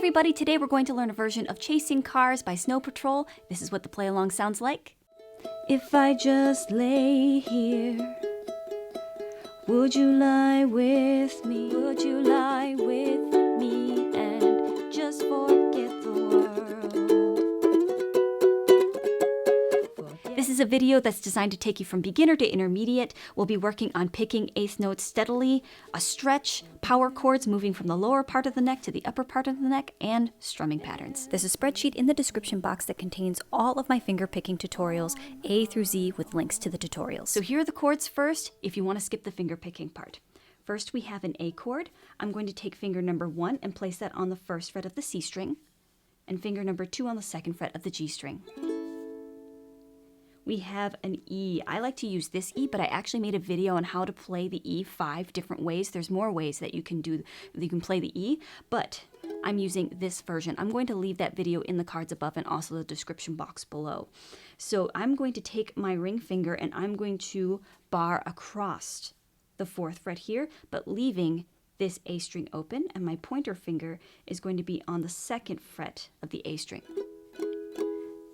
everybody, today we're going to learn a version of Chasing Cars by Snow Patrol. This is what the play along sounds like. If I just lay here, would you lie with me? Would you lie with me and just forget the world? This is a video that's designed to take you from beginner to intermediate. We'll be working on picking eighth notes steadily, a stretch, power chords moving from the lower part of the neck to the upper part of the neck, and strumming patterns. There's a spreadsheet in the description box that contains all of my finger picking tutorials, A through Z, with links to the tutorials. So here are the chords first, if you want to skip the finger picking part. First we have an A chord. I'm going to take finger number 1 and place that on the first fret of the C string, and finger number 2 on the second fret of the G string. We have an E. I like to use this E, but I actually made a video on how to play the E 5 different ways. There's more ways that you can play the E, but I'm using this version. I'm going to leave that video in the cards above and also the description box below. So I'm going to take my ring finger and I'm going to bar across the 4th fret here, but leaving this A string open, and my pointer finger is going to be on the 2nd fret of the A string.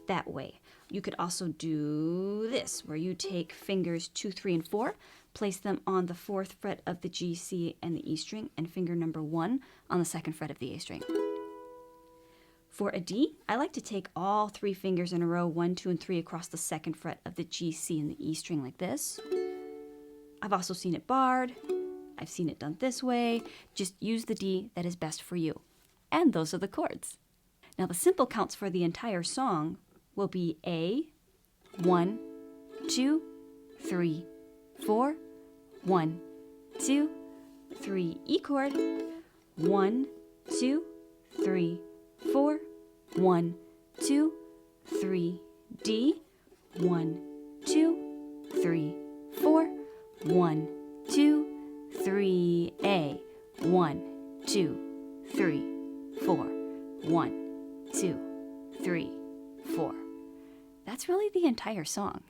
That way. You could also do this, where you take fingers 2, 3, and 4, place them on the 4th fret of the G, C, and the E string, and finger number 1 on the 2nd fret of the A string. For a D, I like to take all 3 fingers in a row, 1, 2, and 3, across the 2nd fret of the G, C, and the E string like this. I've also seen it barred. I've seen it done this way. Just use the D that is best for you. And those are the chords. Now the simple counts for the entire song will be A, 1, 2, 3, 4, 1, 2, 3, E chord, 1, 2, 3, 4, 1, 2, 3, D, 1, 2, 3, 4, 1, 2, 3, A, 1, 2, 3, 4, 1, 2, 3, 4. That's really the entire song.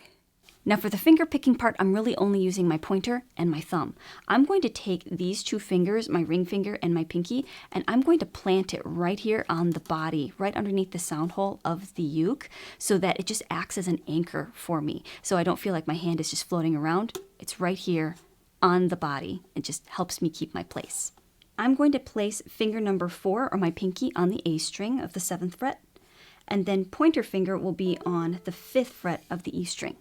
Now for the finger picking part, I'm really only using my pointer and my thumb. I'm going to take these 2 fingers, my ring finger and my pinky, and I'm going to plant it right here on the body, right underneath the sound hole of the uke, so that it just acts as an anchor for me. So I don't feel like my hand is just floating around. It's right here on the body. It just helps me keep my place. I'm going to place finger number 4, or my pinky, on the A string of the 7th fret. And then pointer finger will be on the 5th fret of the E string.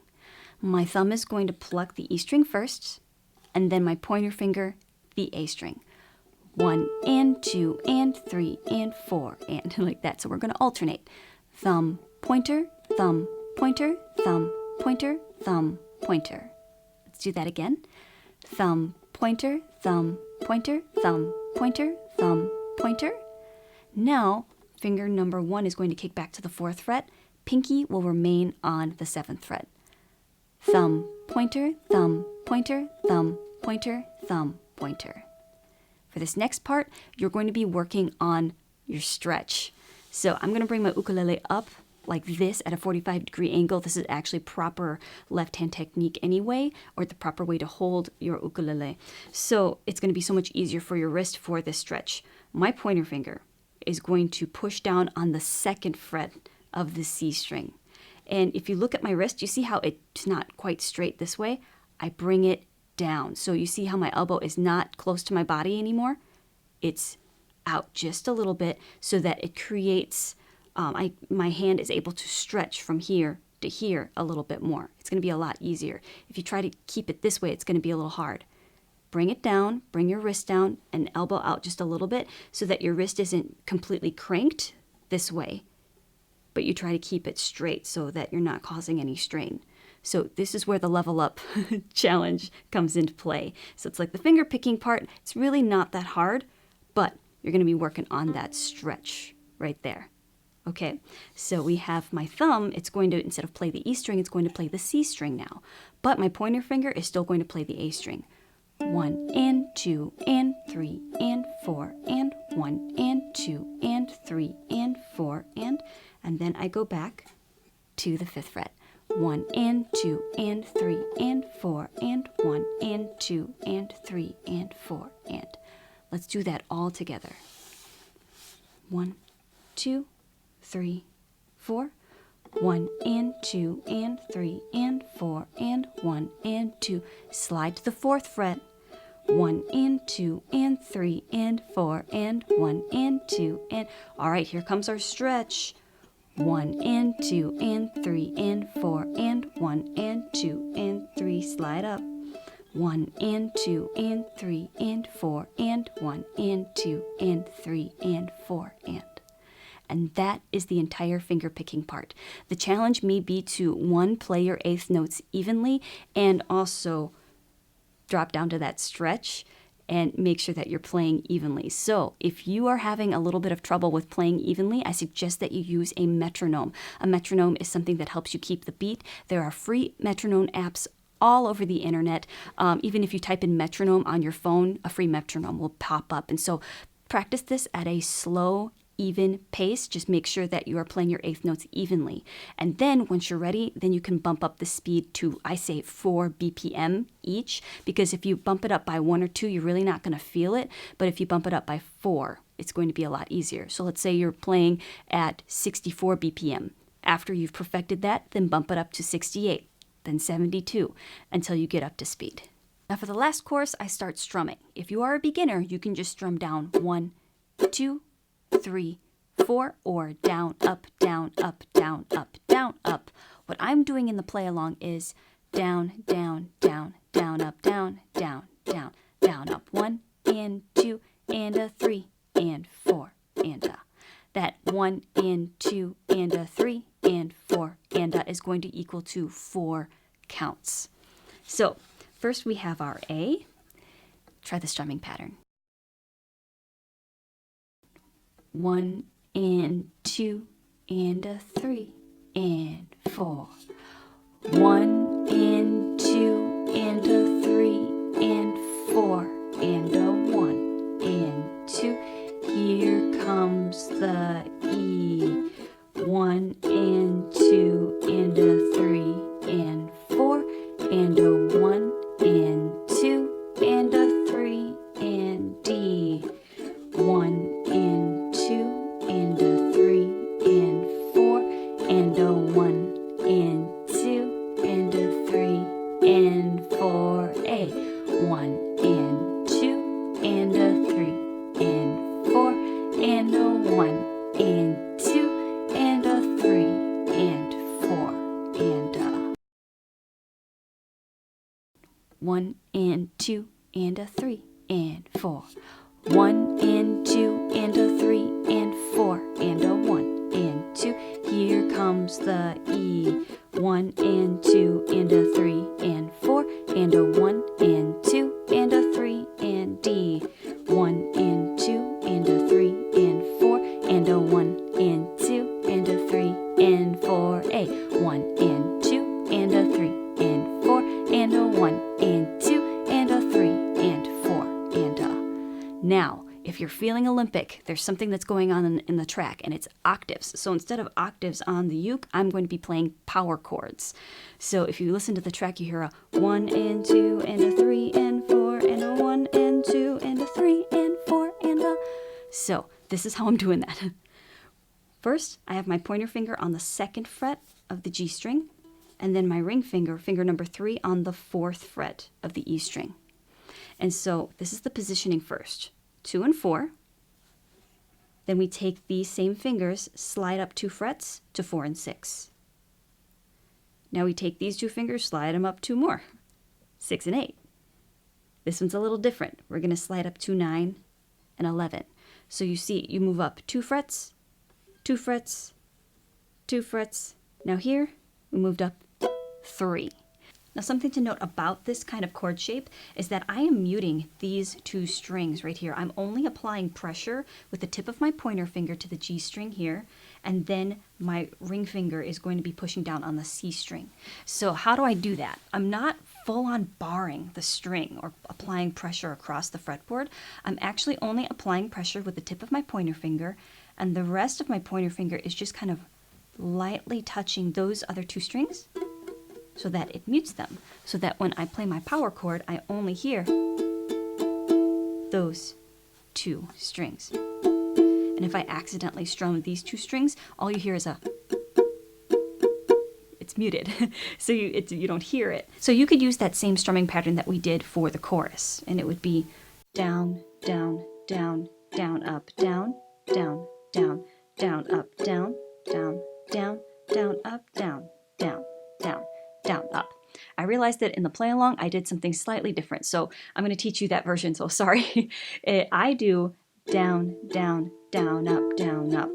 My thumb is going to pluck the E string first, and then my pointer finger, the A string. 1 and 2 and 3 and 4, and like that. So we're going to alternate. Thumb, pointer, thumb, pointer, thumb, pointer, thumb, pointer. Let's do that again. Thumb, pointer, thumb, pointer, thumb, pointer, thumb, pointer. Now, finger number 1 is going to kick back to the 4th fret. Pinky will remain on the 7th fret. Thumb, pointer, thumb, pointer, thumb, pointer, thumb, pointer. For this next part, you're going to be working on your stretch. So I'm going to bring my ukulele up like this at a 45-degree angle. This is actually proper left-hand technique anyway, or the proper way to hold your ukulele. So it's going to be so much easier for your wrist for this stretch. My pointer finger is going to push down on the 2nd fret of the C string. And if you look at my wrist, you see how it's not quite straight this way? I bring it down. So you see how my elbow is not close to my body anymore? It's out just a little bit so that it creates, my hand is able to stretch from here to here a little bit more. It's going to be a lot easier. If you try to keep it this way, it's going to be a little hard. Bring it down, bring your wrist down, and elbow out just a little bit so that your wrist isn't completely cranked this way, but you try to keep it straight so that you're not causing any strain. So this is where the level up challenge comes into play. So it's like the finger picking part. It's really not that hard, but you're going to be working on that stretch right there. Okay, so we have my thumb. It's going to, instead of play the E string, it's going to play the C string now. But my pointer finger is still going to play the A string. 1 and 2 and 3 and 4 and 1 and 2 and 3 and 4 and then I go back to the 5th fret. 1 and 2 and 3 and 4 and 1 and 2 and 3 and 4 and. Let's do that all together. 1, 2, 3, 4. 1 and 2 and 3 and 4 and 1 and 2. Slide to the 4th fret. 1 and 2 and 3 and 4 and 1 and 2 and... All right, here comes our stretch. 1 and 2 and 3 and 4 and 1 and 2 and 3. Slide up. 1 and 2 and 3 and 4 and 1 and 2 and 3 and 4 and... And that is the entire finger picking part. The challenge may be to, 1, play your 8th notes evenly, and also drop down to that stretch and make sure that you're playing evenly. So if you are having a little bit of trouble with playing evenly, I suggest that you use a metronome. A metronome is something that helps you keep the beat. There are free metronome apps all over the internet. Even if you type in metronome on your phone, a free metronome will pop up. And so practice this at a slow, even pace. Just make sure that you are playing your 8th notes evenly. And then once you're ready, then you can bump up the speed to, I say, 4 BPM each, because if you bump it up by 1 or 2, you're really not going to feel it. But if you bump it up by 4, it's going to be a lot easier. So let's say you're playing at 64 BPM. After you've perfected that, then bump it up to 68, then 72, until you get up to speed. Now for the last course, I start strumming. If you are a beginner, you can just strum down 1, 2, 3, 4, or down, up, down, up, down, up, down, up. What I'm doing in the play along is down, down, down, down, up, down, down, down, down, up. 1 and 2 and a 3 and 4 and a. That 1 and 2 and a 3 and 4 and a is going to equal to 4 counts. So first we have our A. Try the strumming pattern. 1 and 2 and a 3 and 4. 1 and 2 and a 3 and 4 and a 1 and 2. Here comes the E. 1 and 2 and a 3 and 4 and a 1 and 2 and a 3 and D. 1 and 2 and a 3 and 4 and a 1 and 2 and a 3 and 4 A. 1 and 2 and a 3 and 4 and a 1 and 2 and a 3 and 4 and a 1 and 2 and a 3 and 4. 1 and 2 and a 3 and 4 and a 1 and 2. Here comes the E. 1 and 2 and a 3 and 4 and a 1 and 2 and a 3 and D. 1 and 2 and a 3 and 4 and a 1 and 2 and a 3 and 4 A. 1 and 2 and a 3 and 4 and a 1 and 2 and a 3 and 4 and a. Now, if you're feeling Olympic, there's something that's going on in the track, and it's octaves. So instead of octaves on the uke, I'm going to be playing power chords. So if you listen to the track, you hear a 1 and 2 and a 3 and 4 and a 1 and 2 and a 3 and 4 and a. So this is how I'm doing that. First, I have my pointer finger on the 2nd fret of the G string, and then my ring finger, finger number 3, on the 4th fret of the E string. And so this is the positioning first. 2 and 4. Then we take these same fingers, slide up 2 frets to 4 and 6. Now we take these 2 fingers, slide them up 2 more, 6 and 8. This one's a little different. We're going to slide up to 9 and 11. So you see, you move up 2 frets, 2 frets, 2 frets. Now here, we moved up 3. Now something to note about this kind of chord shape is that I am muting these 2 strings right here. I'm only applying pressure with the tip of my pointer finger to the G string here, and then my ring finger is going to be pushing down on the C string. So how do I do that? I'm not full on barring the string or applying pressure across the fretboard. I'm actually only applying pressure with the tip of my pointer finger, and the rest of my pointer finger is just kind of lightly touching those other 2 strings, so that it mutes them, so that when I play my power chord, I only hear those 2 strings. And if I accidentally strum these two strings, all you hear is it's muted, so you don't hear it. So you could use that same strumming pattern that we did for the chorus, and it would be down, down, down, down, up, down, down, down, down, up, down, down, down, down, up, down, down, down, down, up. I realized that in the play along I did something slightly different, so I'm going to teach you that version, so sorry. I do down, down, down, up, down, down,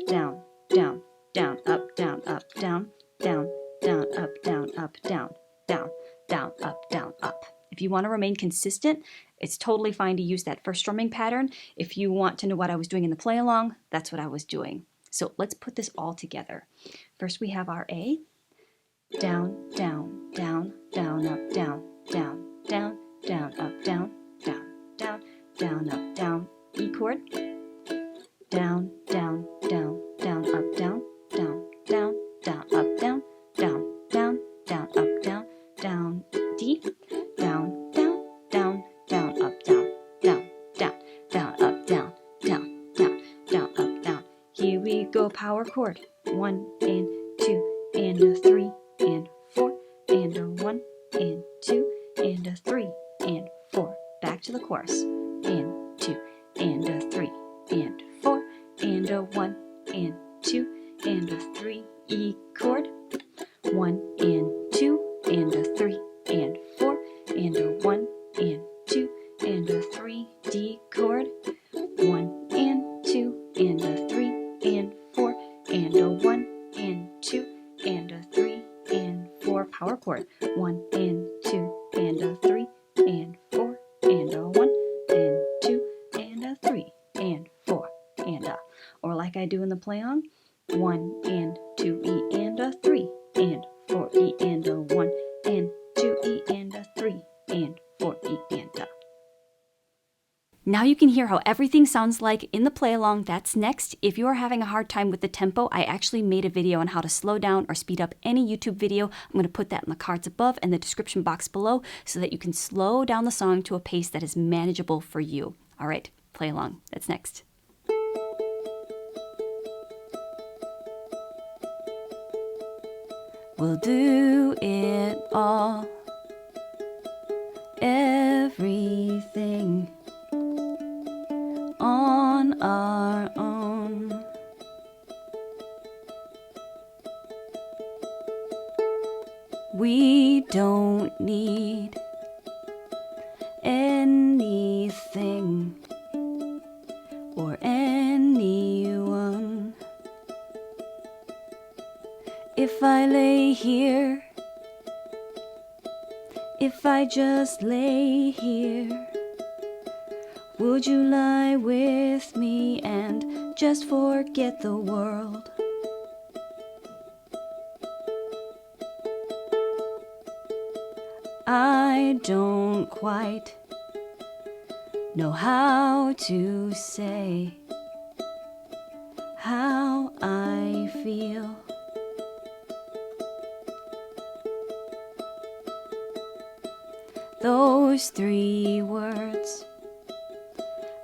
down, down, up, down, down, down, down, up, down, down, down, down, up, down, up. If you want to remain consistent, it's totally fine to use that first strumming pattern. If you want to know what I was doing in the play along, that's what I was doing. So let's put this all together. First we have our A. Down, down, down, down, up, down, down, down, down, up, down, down, down, down, up, down. E chord. Down, down, down, down, up, down, down, down, down, up, down, down, down, down, up, down, down. D. Down, down, down, down, up, down, down, down, down, up, down, down, down, down, up, down. Here we go, power chord. 1 and 2 and a 3 and 4 and a 1 and 2 and a 3 and 4. Back to the chorus. And 2 and a 3 and 4 and a 1 and 2 and a 3. E chord. 1 and 2 and a 3 and 4 and a 1 and 2 and a 3. D chord. 1 and 2 and a 3 and 4 and a 1 and 2 and a 3 and 4. Power chord. 1 and 2 and a 3 and 4 and a 1 and 2 and a 3 and 4 and a. Or like I do in the play on. 1 and 2 E and a 3 and 4 E and a 1 and 2 E and a 3 and 4 E and a. Now you can hear how everything sounds like in the play along. That's next. If you are having a hard time with the tempo, I actually made a video on how to slow down or speed up any YouTube video. I'm going to put that in the cards above and the description box below so that you can slow down the song to a pace that is manageable for you. All right, play along. That's next. We'll do it all, everything on our own. We don't need anything or anyone. If I lay here, if I just lay here, would you lie with me and just forget the world? I don't quite know how to say how I feel. Those 3 words,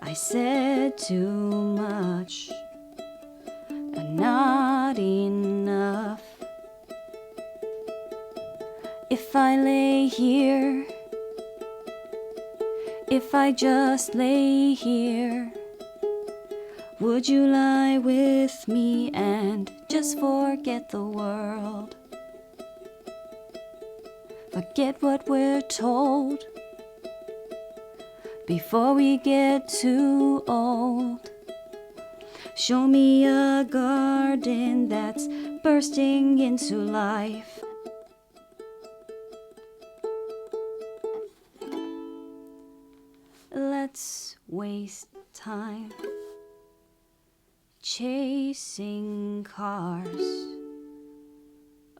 I said too much and not enough. If I lay here, if I just lay here, would you lie with me and just forget the world? Forget what we're told before we get too old. Show me a garden that's bursting into life. Let's waste time chasing cars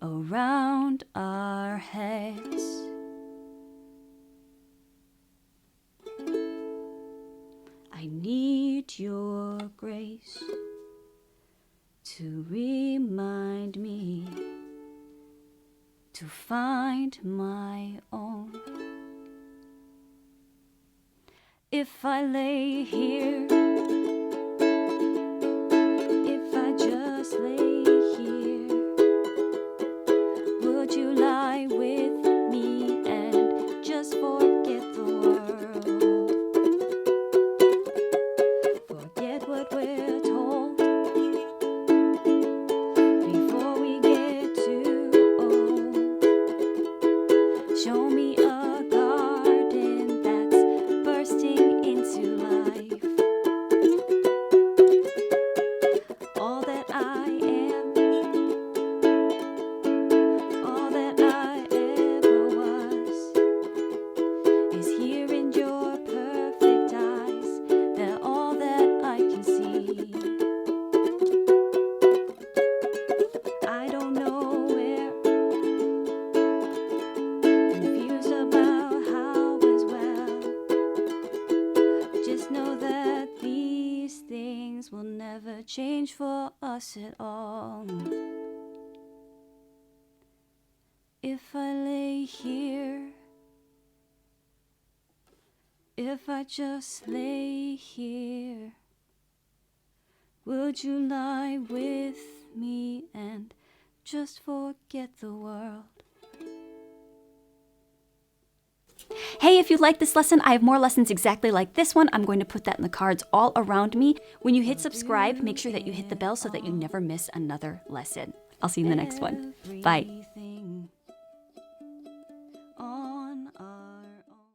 around our heads. I need your grace to remind me to find my own. If I lay here, across it all. If I lay here, if I just lay here, would you lie with me and just forget the world? Hey, if you like this lesson, I have more lessons exactly like this one. I'm going to put that in the cards all around me. When you hit subscribe, make sure that you hit the bell so that you never miss another lesson. I'll see you in the next one. Bye.